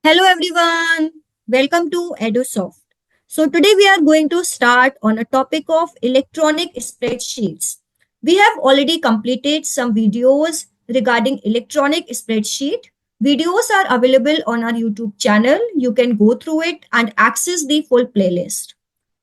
Hello everyone, welcome to EDUSOFT. So today we are going to start on a topic of electronic spreadsheets. We have already completed some videos regarding electronic spreadsheet. Videos are available on our YouTube channel. You can go through it and access the full playlist.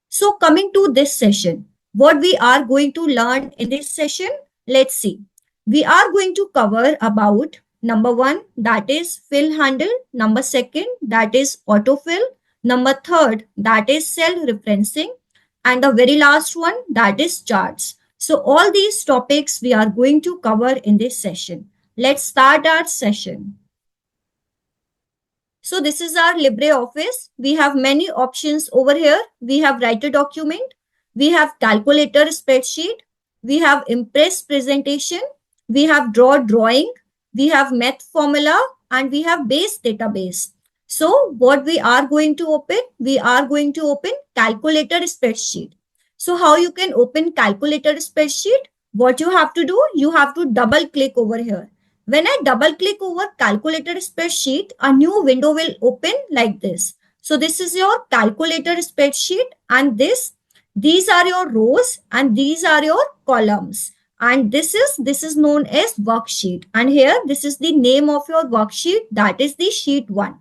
So coming to this session, what we are going to learn in this session, let's see. We are going to cover about number one, that is fill handle. Number second, that is autofill. Number third, that is cell referencing. And the very last one, that is charts. So all these topics we are going to cover in this session. Let's start our session. So this is our LibreOffice. We have many options over here. We have write a document. We have calculator spreadsheet. We have Impress presentation. We have draw drawing. We have math formula and we have base database. So what we are going to open? We are going to open calculator spreadsheet. So how you can open calculator spreadsheet? What you have to do? You have to double click over here. When I double click over calculator spreadsheet, a new window will open like this. So this is your calculator spreadsheet and these are your rows and these are your columns. And this is known as worksheet. And here this is the name of your worksheet, that is the sheet 1.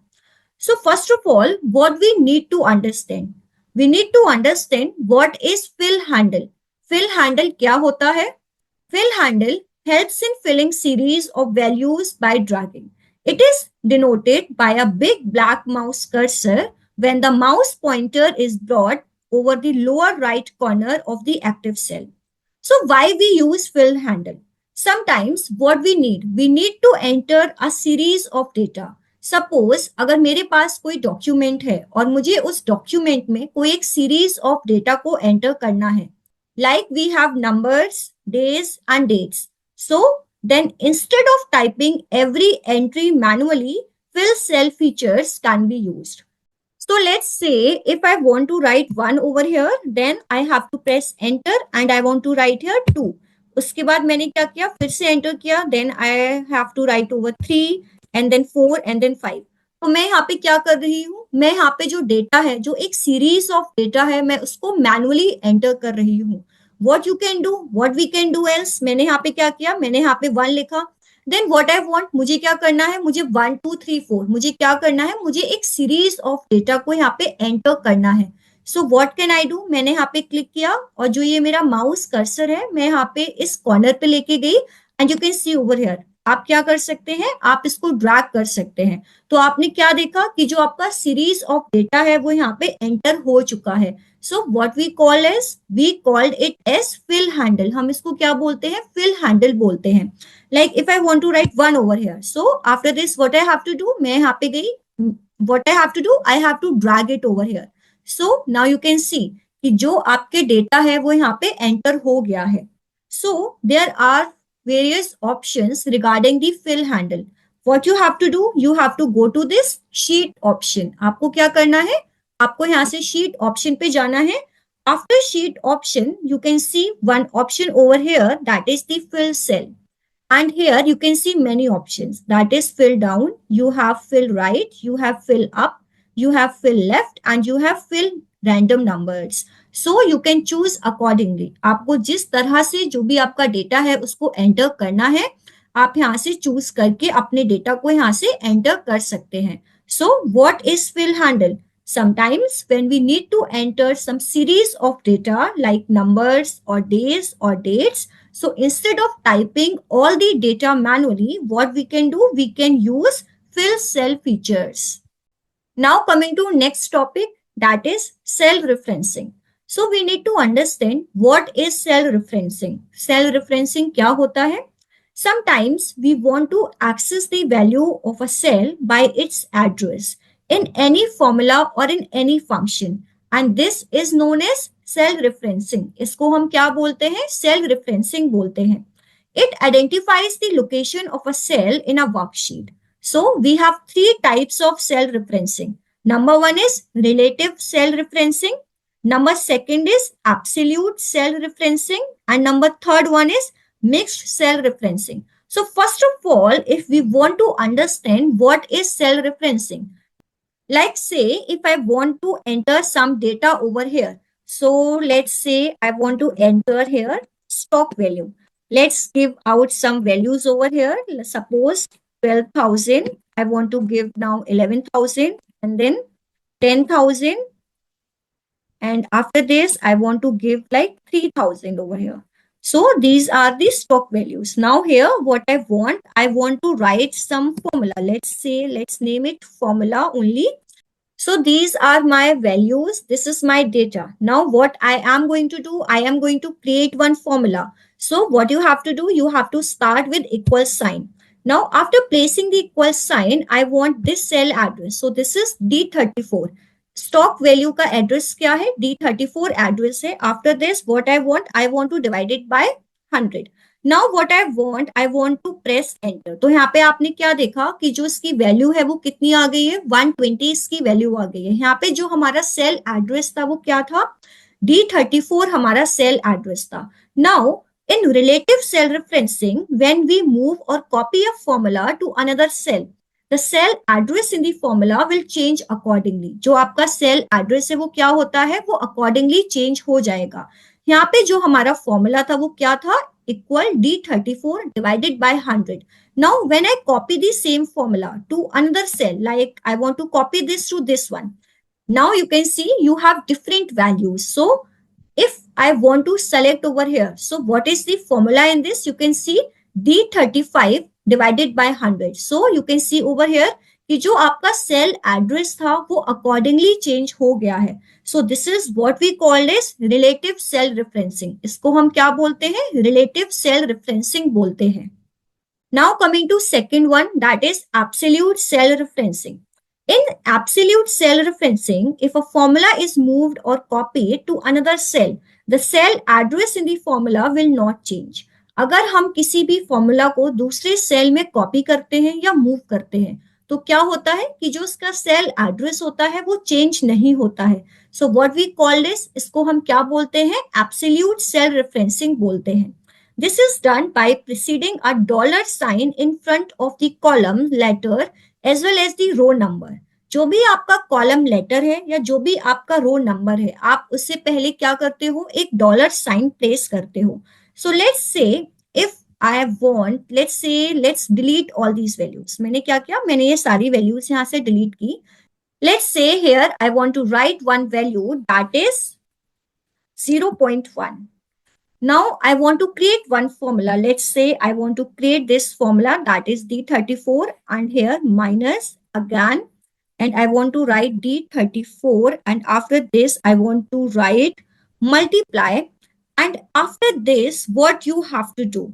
So first of all, what we need to understand? We need to understand what is fill handle. Fill handle क्या होता है? Fill handle helps in filling series of values by dragging. It is denoted by a big black mouse cursor when the mouse pointer is brought over the lower right corner of the active cell. So why we use fill handle? Sometimes what we need to enter a series of data. Suppose अगर मेरे पास कोई document है और मुझे उस document में कोई एक सीरीज ऑफ डेटा को एंटर करना है, like we have numbers, days and dates. So then instead of typing every entry manually, fill cell features can be used. So let's say if I want to write 1 over here, then I have to press enter and I want to write here 2. उसके बाद मैंने क्या किया, फिर से enter किया, then I have to write over 3 and then 4 and then 5. तो मैं यहाँ पे क्या कर रही हूँ, मैं यहाँ पे जो डेटा है, जो एक सीरीज ऑफ डेटा है, मैं उसको मैनुअली एंटर कर रही हूँ. What you can do, what we can do else, मैंने यहाँ पे क्या किया, मैंने यहाँ पे 1 लिखा. देन व्हाट आई वांट, मुझे क्या करना है, मुझे 1 2 3 4 मुझे क्या करना है, मुझे एक सीरीज ऑफ डेटा को यहाँ पे एंटर करना है. So what can I do, मैंने यहाँ पे क्लिक किया और जो ये मेरा माउस कर्सर है, मैं यहाँ पे इस कॉर्नर पे लेके गई and you can see over here. आप क्या कर सकते हैं, आप इसको ड्रैग कर सकते हैं. तो आपने क्या देखा कि जो आपका सीरीज ऑफ डेटा है वो यहाँ पे एंटर हो चुका है. So what we called it as fill handle. हम इसको क्या बोलते हैं, फिल हैंडल बोलते हैं. Like if I want to write 1 over here, so after this what I have to do, मैं यहाँ पे गई, what I have to do, I have to drag it over here. So now you can see कि जो आपके data है वो यहाँ पे एंटर हो गया है. So there are various options regarding the fill handle. What you have to do, you have to go to this sheet option. आपको क्या करना है, आपको यहाँ से sheet option पे जाना है. After sheet option, you can see one option over here, that is the fill cell. And here you can see many options, that is fill down, you have fill right, you have fill up, you have fill left and you have fill random numbers. So you can choose accordingly. आपको जिस तरह से जो भी आपका data है उसको enter करना है, आप यहाँ से चूज करके अपने डेटा को यहाँ से एंटर कर सकते हैं. So what is fill handle? Sometimes when we need to enter some series of data like numbers or days or dates, so instead of typing all the data manually, what we can do, we can use fill cell features. Now coming to next topic, that is cell referencing. So we need to understand what is cell referencing. Cell referencing क्या होता है? Sometimes we want to access the value of a cell by its address in any formula or in any function, and this is known as cell referencing. इसको हम क्या बोलते हैं, cell referencing बोलते हैं. It identifies the location of a cell in a worksheet. So we have 3 types of cell referencing. Number 1 is relative cell referencing. Number 2 is absolute cell referencing, and number 3 one is mixed cell referencing. So first of all, if we want to understand what is cell referencing, Like say, if I want to enter some data over here. So let's say I want to enter here stock value. Let's give out some values over here. Suppose 12,000. I want to give now 11,000 and then 10,000. And after this, I want to give like 3,000 over here. So these are the stock values. Now here, what I want to write some formula. Let's say, let's name it formula only. So these are my values. This is my data. Now what I am going to do, I am going to create one formula. So what you have to do, you have to start with equal sign. Now after placing the equal sign, I want this cell address. So this is D34. Stock value का address क्या है? D34 address है. After this, what I want to divide it by 100. Now what I want to press enter. तो यहाँ पे आपने क्या देखा कि जो इसकी वैल्यू है वो कितनी आ गई है, 120 इसकी वैल्यू आ गई है. यहाँ पे जो हमारा सेल एड्रेस था वो क्या था, D34 हमारा सेल एड्रेस था. Now in relative cell referencing when we move or copy a formula to another cell, the cell address in the formula will change accordingly. जो आपका सेल एड्रेस है वो क्या होता है, वो अकॉर्डिंगली चेंज हो जाएगा. यहाँ पे जो हमारा फॉर्मूला था वो क्या था, equal D34 divided by 100. Now, when I copy the same formula to another cell, like I want to copy this to this one. Now you can see you have different values. So if I want to select over here, so what is the formula in this? You can see D35 divided by 100. So you can see over here कि जो आपका cell address था वो accordingly change हो गया है. So this is what we called as relative cell referencing. इसको हम क्या बोलते हैं, रिलेटिव सेल रेफरेंसिंग बोलते हैं. Now coming to second one, that is absolute cell referencing. In absolute cell referencing, if a formula is moved or copied to another cell, the cell address in the formula will not change. अगर हम किसी भी formula को दूसरे cell में copy करते हैं या मूव करते हैं तो क्या होता है कि जो उसका सेल एड्रेस होता है वो चेंज नहीं होता है. So what we call this, इसको हम क्या बोलते हैं, एब्सोल्यूट सेल रेफरेंसिंग बोलते हैं. This is done by preceding a dollar sign in front of the column letter as well as the row number. जो भी आपका कॉलम लेटर है या जो भी आपका रो नंबर है, आप उससे पहले क्या करते हो, एक डॉलर साइन प्लेस करते हो. So let's say if I want, let's delete all these values. मैंने क्या किया, मैंने ये सारी values यहाँ से delete की. Let's say here I want to write one value that is 0.1. Now I want to create one formula. Let's say I want to create this formula that is D34 and here minus again, and I want to write D34 and after this I want to write multiply, and after this what you have to do,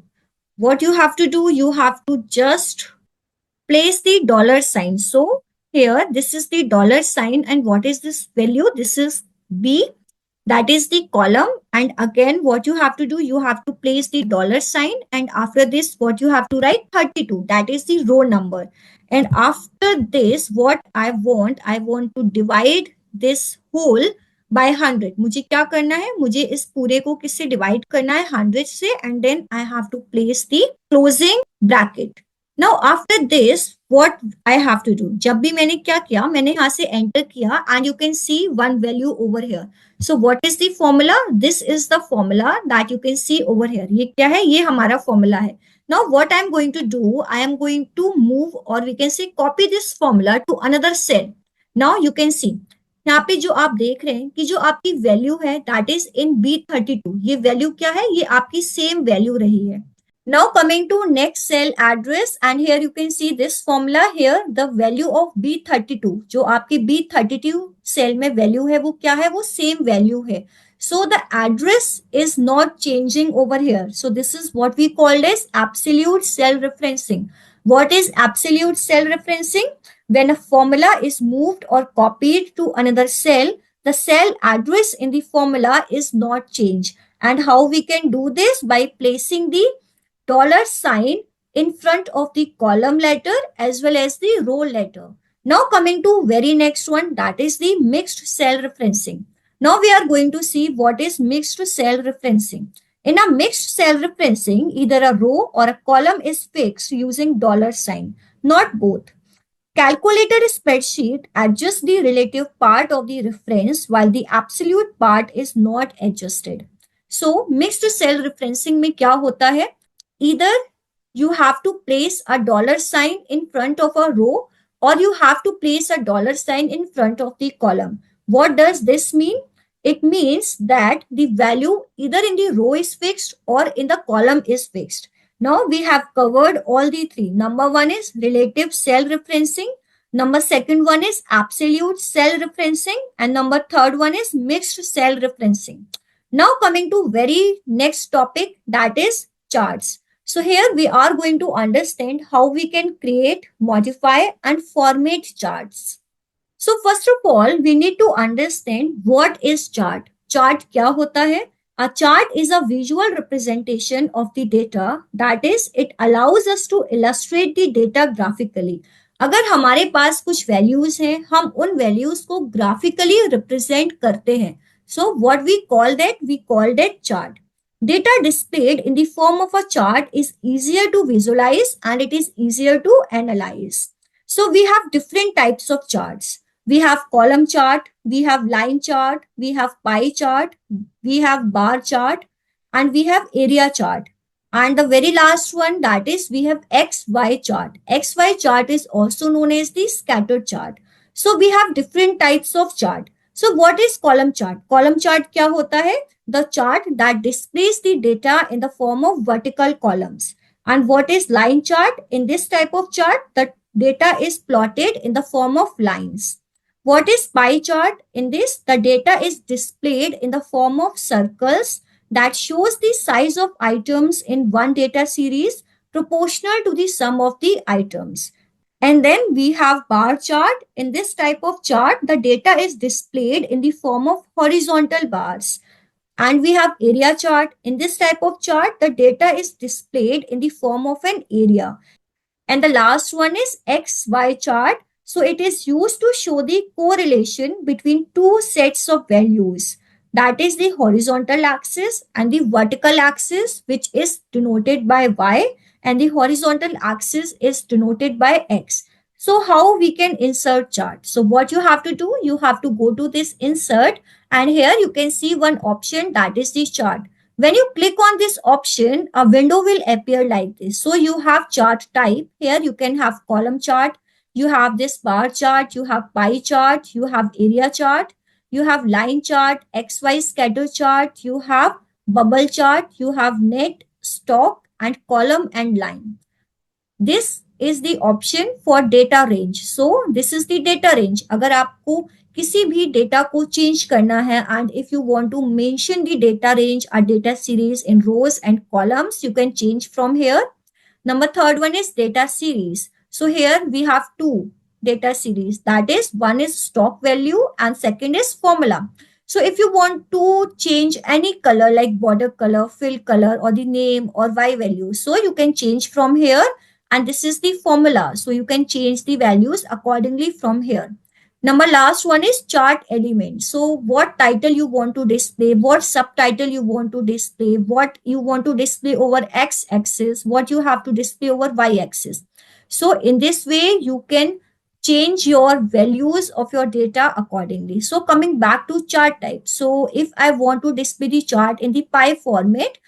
you have to just place the dollar sign. So here this is the dollar sign and what is this value, this is B, that is the column, and again what you have to do, you have to place the dollar sign and after this what you have to write 32, that is the row number. And after this what I want to divide this whole by 100. मुझे क्या करना है, मुझे इस पूरे को किससे divide करना है, 100 से, and then I have to place the closing bracket. Now after this what I have to do, जब भी मैंने क्या किया, मैंने यहाँ से एंटर किया and you can see one value over here. So what is the formula, this is the formula that you can see over here. ये क्या है, ये हमारा फॉर्मूला है. Now what I am going to do, I am going to move or we can say copy this formula to another cell. Now you can see यहाँ पे जो आप देख रहे हैं कि जो आपकी वैल्यू है दैट इज इन B32, ये वैल्यू क्या है, ये आपकी सेम वैल्यू रही है. Now coming to next cell address and here you can see this formula. Here the value of B32, जो आपकी B32 सेल में वैल्यू है वो क्या है, वो सेम वैल्यू है. So the address is not changing over here. So this is what we called as absolute cell referencing. What is absolute cell referencing? When a formula is moved or copied to another cell, the cell address in the formula is not changed. And how we can do this? By placing the dollar sign in front of the column letter as well as the row letter. Now coming to very next one, that is the mixed cell referencing. Now we are going to see what is mixed cell referencing. In a mixed cell referencing, either a row or a column is fixed using dollar sign, not both. Calculator spreadsheet adjusts the relative part of the reference while the absolute part is not adjusted. So mixed cell referencing में क्या होता है? Either you have to place a dollar sign in front of a row or you have to place a dollar sign in front of the column. What does this mean? It means that the value either in the row is fixed or in the column is fixed. Now we have covered all the three. Number one is relative cell referencing. Number second one is absolute cell referencing. And number third one is mixed cell referencing. Now coming to very next topic, that is charts. So here we are going to understand how we can create, modify and format charts. So first of all, we need to understand what is chart. Chart क्या होता है? A chart is a visual representation of the data. That is, it allows us to illustrate the data graphically. अगर हमारे पास कुछ values हैं, हम उन values को ग्राफिकली रिप्रेजेंट करते हैं. So what we call that chart. Data displayed in the form of a chart is easier to visualize and it is easier to analyze. So we have different types of charts. We have column chart, we have line chart, we have pie chart, we have bar chart, and we have area chart. And the very last one, that is we have XY chart. XY chart is also known as the scatter chart. So we have different types of chart. So what is column chart? Column chart क्या होता है? The chart that displays the data in the form of vertical columns. And what is line chart? In this type of chart, the data is plotted in the form of lines. What is pie chart? In this, the data is displayed in the form of circles that shows the size of items in one data series proportional to the sum of the items. And then we have bar chart. In this type of chart, the data is displayed in the form of horizontal bars. And we have area chart. In this type of chart, the data is displayed in the form of an area. And the last one is XY chart. So it is used to show the correlation between two sets of values. That is the horizontal axis and the vertical axis, which is denoted by Y, and the horizontal axis is denoted by X. So how we can insert chart? So what you have to do, you have to go to this insert, and here you can see one option, that is the chart. When you click on this option, a window will appear like this. So you have chart type. Here you can have column chart, you have this bar chart, you have pie chart, you have area chart, you have line chart, XY scatter chart, you have bubble chart, you have net, stock, and column and line. This is the option for data range. So this is the data range. अगर आपको किसी भी data को change करना है, and if you want to mention the data range or data series in rows and columns, you can change from here. Number third one is data series. So here we have two data series. That is, one is stock value and second is formula. So if you want to change any color like border color, fill color, or the name or Y value, so you can change from here. And this is the formula. So you can change the values accordingly from here. Number last one is chart element. So what title you want to display, what subtitle you want to display, what you want to display over X axis, what you have to display over Y axis. So in this way, you can change your values of your data accordingly. So coming back to chart type. So if I want to display the chart in the pie format,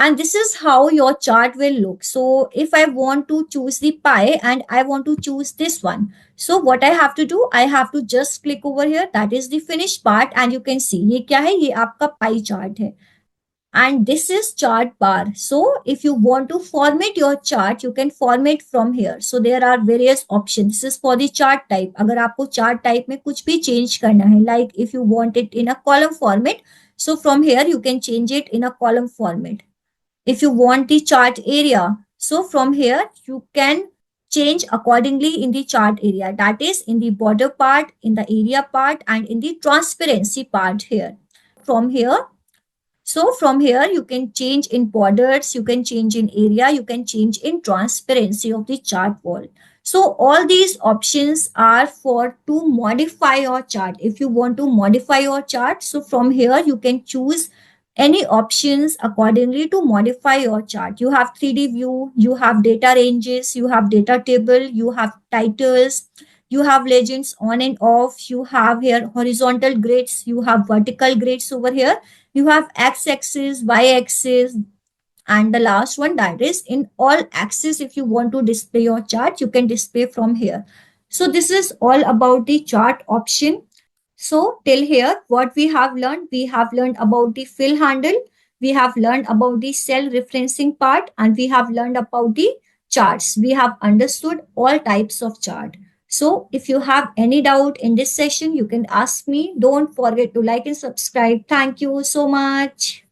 and this is how your chart will look. So if I want to choose the pie and I want to choose this one, so what I have to do, I have to just click over here. That is the finished part, and you can see ये क्या है, ये आपका pie chart है. And this is chart bar. So if you want to format your chart, you can format from here. So there are various options. This is for the chart type. अगर आपको chart type में कुछ भी change करना है, like if you want it in a column format, so from here you can change it in a column format. If you want the chart area, so from here you can change accordingly in the chart area. That is in the border part, in the area part, and in the transparency part here. From here, so from here you can change in borders, you can change in area, you can change in transparency of the chart wall. So all these options are for to modify your chart. If you want to modify your chart, so from here you can choose any options accordingly to modify your chart. You have 3D view, you have data ranges, you have data table, you have titles, You have legends on and off. You have here horizontal grids. You have vertical grids over here. You have x-axis, y-axis, and the last one, that is in all axes. If you want to display your chart, you can display from here. So this is all about the chart option. So till here, what we have learned about the fill handle, we have learned about the cell referencing part, and we have learned about the charts. We have understood all types of chart. So if you have any doubt in this session, you can ask me. Don't forget to like and subscribe. Thank you so much.